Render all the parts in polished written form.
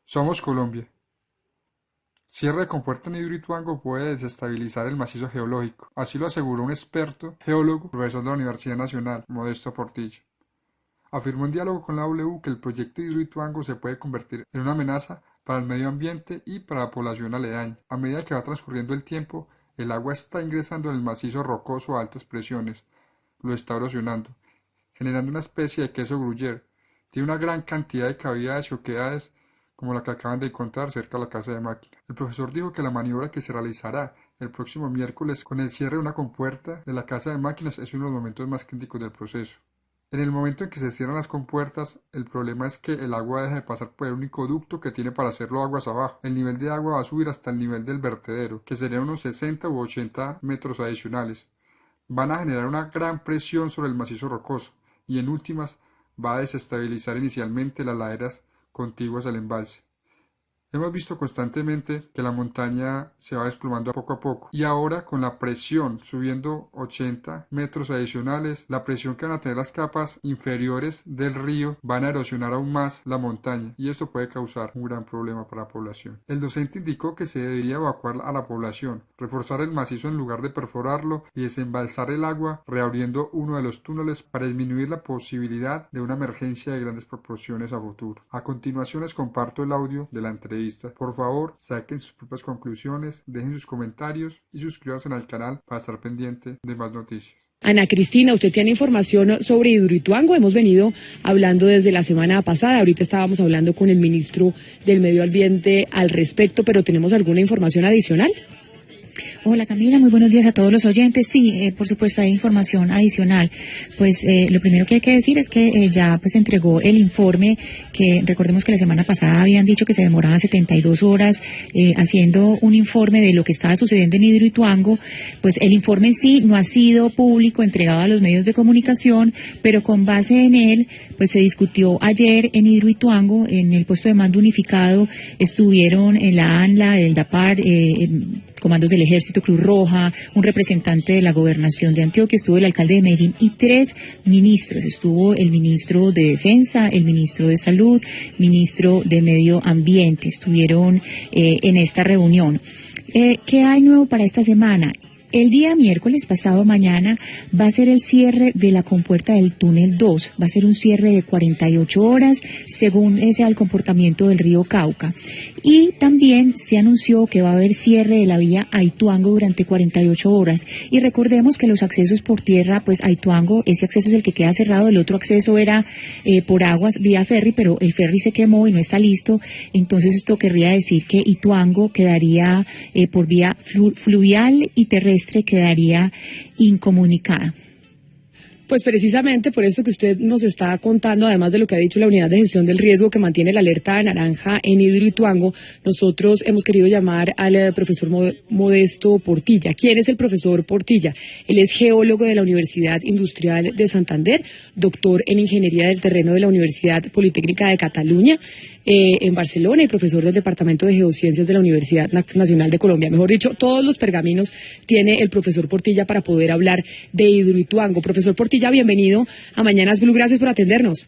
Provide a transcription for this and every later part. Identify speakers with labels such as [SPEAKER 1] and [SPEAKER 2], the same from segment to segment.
[SPEAKER 1] Somos Colombia. Cierre de compuerta en Hidroituango puede desestabilizar el macizo geológico. Así lo aseguró un experto geólogo, profesor de la Universidad Nacional, Modesto Portillo. Afirmó en diálogo con la W que el proyecto de Hidroituango se puede convertir en una amenaza para el medio ambiente y para la población aledaña. A medida que va transcurriendo el tiempo, el agua está ingresando en el macizo rocoso a altas presiones, lo está erosionando, generando una especie de queso gruyere. Tiene una gran cantidad de cavidades y oquedades como la que acaban de encontrar cerca de la casa de máquinas. El profesor dijo que la maniobra que se realizará el próximo miércoles con el cierre de una compuerta de la casa de máquinas es uno de los momentos más críticos del proceso. En el momento en que se cierran las compuertas, el problema es que el agua deja de pasar por el único ducto que tiene para hacerlo aguas abajo. El nivel de agua va a subir hasta el nivel del vertedero, que serían unos 60 u 80 metros adicionales. Van a generar una gran presión sobre el macizo rocoso y en últimas va a desestabilizar inicialmente las laderas contiguas al embalse. Hemos visto constantemente que la montaña se va desplomando poco a poco y ahora con la presión subiendo 80 metros adicionales, la presión que van a tener las capas inferiores del río van a erosionar aún más la montaña y esto puede causar un gran problema para la población. El docente indicó que se debería evacuar a la población, reforzar el macizo en lugar de perforarlo y desembalsar el agua reabriendo uno de los túneles para disminuir la posibilidad de una emergencia de grandes proporciones a futuro. A continuación les comparto el audio de la entrevista. Por favor, saquen sus propias conclusiones, dejen sus comentarios y suscríbanse al canal para estar pendiente de más noticias.
[SPEAKER 2] Ana Cristina, usted tiene información sobre Hidroituango. Hemos venido hablando desde la semana pasada. Ahorita estábamos hablando con el ministro del Medio Ambiente al respecto, pero ¿tenemos alguna información adicional?
[SPEAKER 3] Hola Camila, muy buenos días a todos los oyentes. Sí, por supuesto hay información adicional. Pues lo primero que hay que decir es que ya pues entregó el informe que recordemos que la semana pasada habían dicho que se demoraba 72 horas haciendo un informe de lo que estaba sucediendo en Hidroituango. Pues el informe en sí no ha sido público, entregado a los medios de comunicación, pero con base en él pues se discutió ayer en Hidroituango, en el puesto de mando unificado estuvieron en la ANLA, el DAPAR, comandos del Ejército, Cruz Roja, un representante de la Gobernación de Antioquia, estuvo el alcalde de Medellín y 3 ministros. Estuvo el ministro de Defensa, el ministro de Salud, ministro de Medio Ambiente. Estuvieron en esta reunión. ¿Qué hay nuevo para esta semana? El día miércoles, pasado mañana, va a ser el cierre de la compuerta del túnel 2. Va a ser un cierre de 48 horas, según sea el comportamiento del río Cauca. Y también se anunció que va a haber cierre de la vía a Ituango durante 48 horas. Y recordemos que los accesos por tierra, pues a Ituango, ese acceso es el que queda cerrado. El otro acceso era por aguas, vía ferry, pero el ferry se quemó y no está listo. Entonces esto querría decir que Ituango quedaría por vía fluvial y terrestre, quedaría incomunicada.
[SPEAKER 2] Pues precisamente por esto que usted nos está contando, además de lo que ha dicho la Unidad de Gestión del Riesgo que mantiene la alerta naranja en Hidroituango, nosotros hemos querido llamar al profesor Modesto Portilla. ¿Quién es el profesor Portilla? Él es geólogo de la Universidad Industrial de Santander, doctor en Ingeniería del Terreno de la Universidad Politécnica de Cataluña, en Barcelona, y profesor del Departamento de Geociencias de la Universidad Nacional de Colombia. Mejor dicho, todos los pergaminos tiene el profesor Portilla para poder hablar de Hidroituango. Profesor Portilla, bienvenido a Mañanas Blue, gracias por atendernos.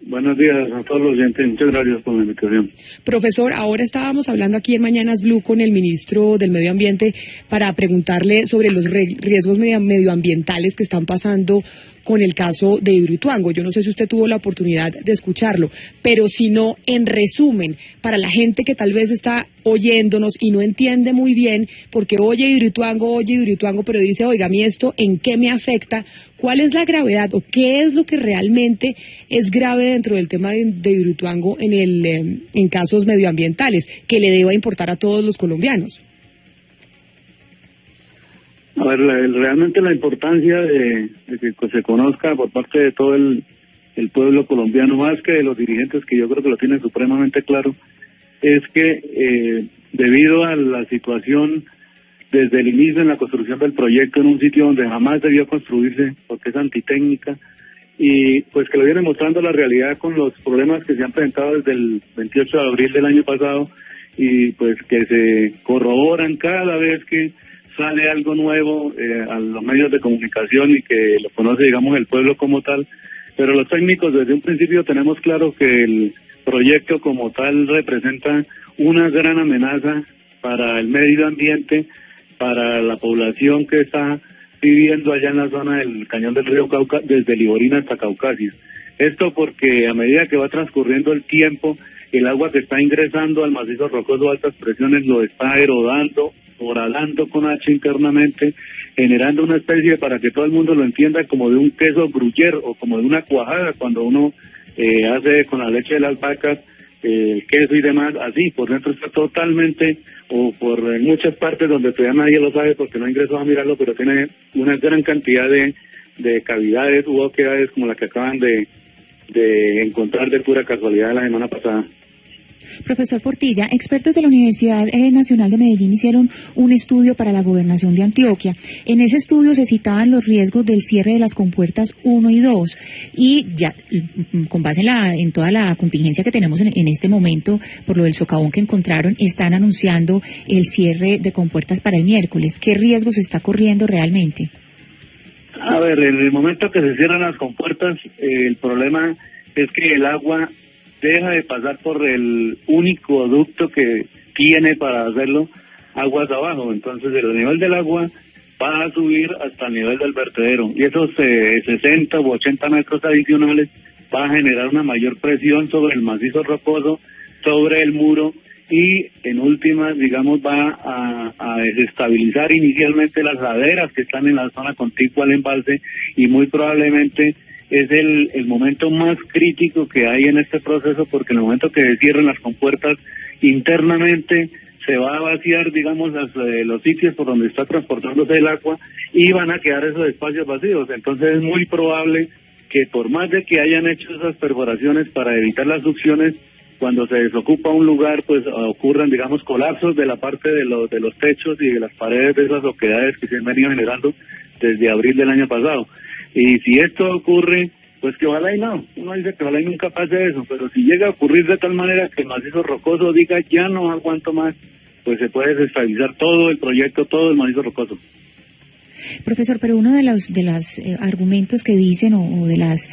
[SPEAKER 4] Buenos días a todos los oyentes, muchas gracias por la invitación.
[SPEAKER 2] Profesor, ahora estábamos hablando aquí en Mañanas Blue con el ministro del Medio Ambiente para preguntarle sobre los riesgos medioambientales que están pasando con el caso de Hidroituango. Yo no sé si usted tuvo la oportunidad de escucharlo, pero si no, en resumen, para la gente que tal vez está oyéndonos y no entiende muy bien, porque oye Hidroituango, pero dice, oiga, a mí esto, ¿en qué me afecta? ¿Cuál es la gravedad o qué es lo que realmente es grave dentro del tema de Hidroituango en casos medioambientales que le deba importar a todos los colombianos?
[SPEAKER 4] A ver, realmente la importancia de que se conozca por parte de todo el pueblo colombiano, más que de los dirigentes, que yo creo que lo tienen supremamente claro, es que debido a la situación desde el inicio en la construcción del proyecto en un sitio donde jamás debió construirse porque es antitécnica, y pues que lo viene mostrando la realidad con los problemas que se han presentado desde el 28 de abril del año pasado y pues que se corroboran cada vez que sale algo nuevo a los medios de comunicación y que lo conoce, digamos, el pueblo como tal. Pero los técnicos desde un principio tenemos claro que proyecto como tal representa una gran amenaza para el medio ambiente, para la población que está viviendo allá en la zona del cañón del río Cauca, desde Liborina hasta Caucasia. Esto porque a medida que va transcurriendo el tiempo, el agua que está ingresando al macizo rocoso de altas presiones lo está erodando, horadando con H internamente, generando una especie, para que todo el mundo lo entienda, como de un queso gruyère o como de una cuajada cuando uno hace con la leche de las vacas el queso y demás, así, por dentro está totalmente, o por muchas partes donde todavía nadie lo sabe porque no ingresó a mirarlo, pero tiene una gran cantidad de cavidades u oquedades como la que acaban de encontrar de pura casualidad la semana pasada.
[SPEAKER 3] Profesor Portilla, expertos de la Universidad Nacional de Medellín hicieron un estudio para la gobernación de Antioquia. En ese estudio se citaban los riesgos del cierre de las compuertas 1 y 2 y ya con base en toda la contingencia que tenemos en este momento por lo del socavón que encontraron, están anunciando el cierre de compuertas para el miércoles. ¿Qué riesgos se está corriendo realmente?
[SPEAKER 4] A ver, en el momento que se cierran las compuertas, el problema es que el agua deja de pasar por el único ducto que tiene para hacerlo, aguas abajo. Entonces el nivel del agua va a subir hasta el nivel del vertedero y esos 60 u 80 metros adicionales va a generar una mayor presión sobre el macizo rocoso, sobre el muro y en últimas, digamos, va a desestabilizar inicialmente las laderas que están en la zona contigua al embalse y muy probablemente es el momento más crítico que hay en este proceso, porque en el momento que se cierren las compuertas internamente se va a vaciar, digamos, los sitios por donde está transportándose el agua y van a quedar esos espacios vacíos. Entonces es muy probable que por más de que hayan hecho esas perforaciones para evitar las succiones, cuando se desocupa un lugar, pues ocurran, digamos, colapsos de la parte de los techos y de las paredes de esas oquedades que se han venido generando desde abril del año pasado. Y si esto ocurre, pues que ojalá y no, uno dice que ojalá y nunca pase eso, pero si llega a ocurrir de tal manera que el macizo rocoso diga ya no aguanto más, pues se puede desestabilizar todo el proyecto, todo el macizo rocoso.
[SPEAKER 3] Profesor, pero uno de los argumentos que dicen o de las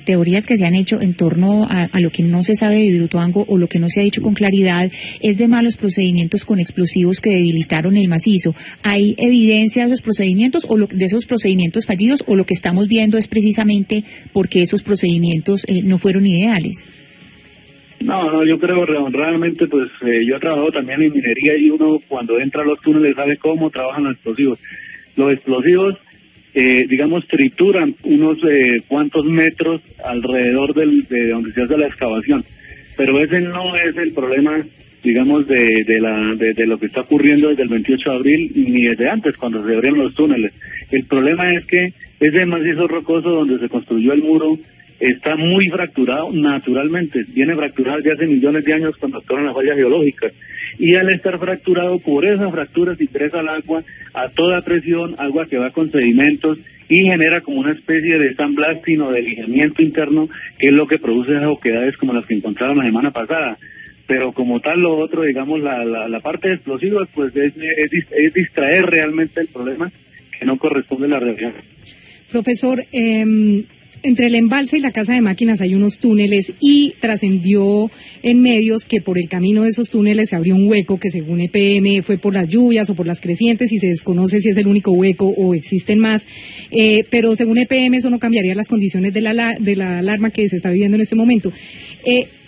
[SPEAKER 3] teorías que se han hecho en torno a lo que no se sabe de Hidroituango o lo que no se ha dicho con claridad es de malos procedimientos con explosivos que debilitaron el macizo. ¿Hay evidencia de esos procedimientos o de esos procedimientos fallidos o lo que estamos viendo es precisamente porque esos procedimientos no fueron ideales?
[SPEAKER 4] No, yo creo realmente, pues yo he trabajado también en minería y uno cuando entra a los túneles sabe cómo trabajan los explosivos. Los explosivos, digamos, trituran unos cuantos metros alrededor de donde se hace la excavación, pero ese no es el problema, digamos, de lo que está ocurriendo desde el 28 de abril ni desde antes, cuando se abrieron los túneles. El problema es que ese macizo rocoso donde se construyó el muro está muy fracturado naturalmente, viene fracturado ya hace millones de años cuando actuaron las fallas geológicas, y al estar fracturado, por esa fractura se ingresa el agua a toda presión, agua que va con sedimentos y genera como una especie de sandblasting o de lijamiento interno, que es lo que produce esas oquedades como las que encontraron la semana pasada. Pero como tal, lo otro, digamos, la parte de explosivos, pues es distraer realmente el problema que no corresponde a la realidad.
[SPEAKER 2] Profesor, entre el embalse y la casa de máquinas hay unos túneles y trascendió en medios que por el camino de esos túneles se abrió un hueco que según EPM fue por las lluvias o por las crecientes y se desconoce si es el único hueco o existen más, pero según EPM eso no cambiaría las condiciones de la alarma que se está viviendo en este momento.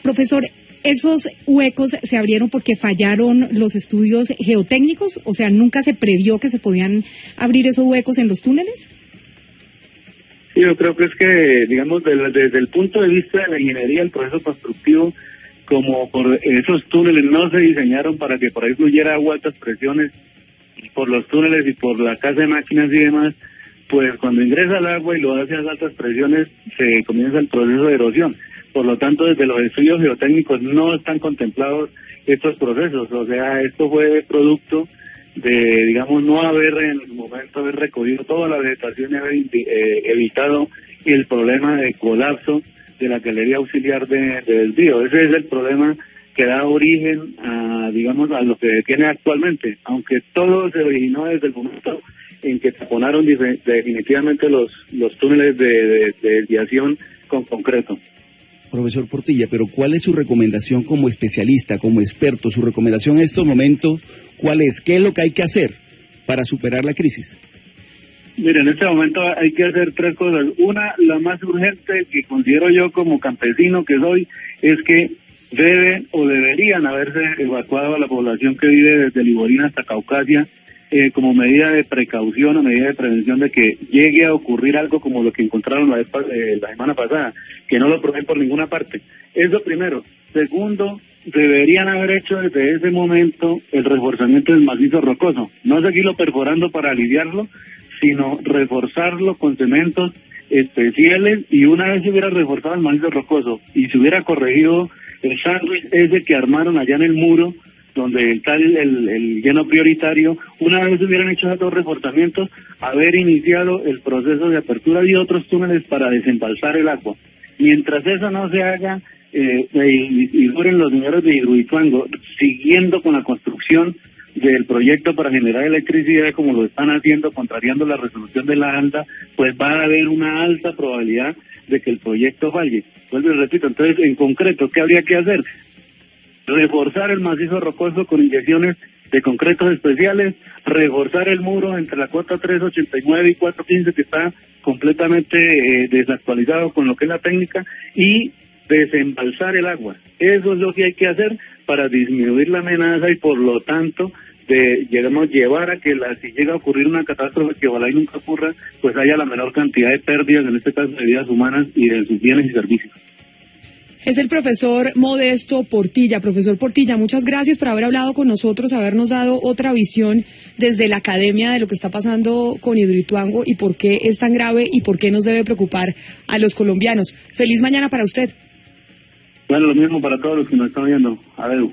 [SPEAKER 2] Profesor, ¿esos huecos se abrieron porque fallaron los estudios geotécnicos? O sea, ¿nunca se previó que se podían abrir esos huecos en los túneles?
[SPEAKER 4] Sí, yo creo que es que, digamos, desde el punto de vista de la ingeniería, el proceso constructivo, como por esos túneles no se diseñaron para que por ahí fluyera agua a altas presiones, por los túneles y por la casa de máquinas y demás, pues cuando ingresa el agua y lo hace a altas presiones, se comienza el proceso de erosión. Por lo tanto, desde los estudios geotécnicos no están contemplados estos procesos. O sea, esto fue producto de, digamos, no haber en el momento haber recogido toda la vegetación y haber evitado el problema de colapso de la galería auxiliar de desvío. Ese es el problema que da origen a, digamos, a lo que tiene actualmente, aunque todo se originó desde el momento en que taponaron definitivamente los túneles de desviación con concreto.
[SPEAKER 5] Profesor Portilla, pero ¿cuál es su recomendación como especialista, como experto? Su recomendación en estos momentos, ¿cuál es? ¿Qué es lo que hay que hacer para superar la crisis?
[SPEAKER 4] Mire, en este momento hay que hacer tres cosas. Una, la más urgente que considero yo como campesino que soy, es que deben o deberían haberse evacuado a la población que vive desde Liborina hasta Caucasia como medida de precaución o medida de prevención de que llegue a ocurrir algo como lo que encontraron la semana pasada, que no lo proveen por ninguna parte. Eso primero. Segundo, deberían haber hecho desde ese momento el reforzamiento del macizo rocoso, no seguirlo perforando para aliviarlo, sino reforzarlo con cementos especiales, y una vez se hubiera reforzado el macizo rocoso y se hubiera corregido el sándwich ese que armaron allá en el muro, donde está el lleno prioritario, una vez se hubieran hecho esos dos reforzamientos, haber iniciado el proceso de apertura de otros túneles para desembalsar el agua. Mientras eso no se haga, y duren los señores de Hidroituango siguiendo con la construcción del proyecto para generar electricidad como lo están haciendo, contrariando la resolución de la ANDA, pues va a haber una alta probabilidad de que el proyecto falle. Pues les repito, entonces, en concreto, ¿qué habría que hacer? Reforzar el macizo rocoso con inyecciones de concretos especiales, reforzar el muro entre la cota 389 y 415 que está completamente desactualizado con lo que es la técnica, y desembalsar el agua. Eso es lo que hay que hacer para disminuir la amenaza y por lo tanto llevar a que si llega a ocurrir una catástrofe que ojalá y nunca ocurra, pues haya la menor cantidad de pérdidas, en este caso de vidas humanas y de sus bienes y servicios.
[SPEAKER 2] Es el profesor Modesto Portilla. Profesor Portilla, muchas gracias por haber hablado con nosotros, habernos dado otra visión desde la academia de lo que está pasando con Hidroituango y por qué es tan grave y por qué nos debe preocupar a los colombianos. Feliz mañana para usted.
[SPEAKER 4] Bueno, lo mismo para todos los que nos están viendo. Adiós.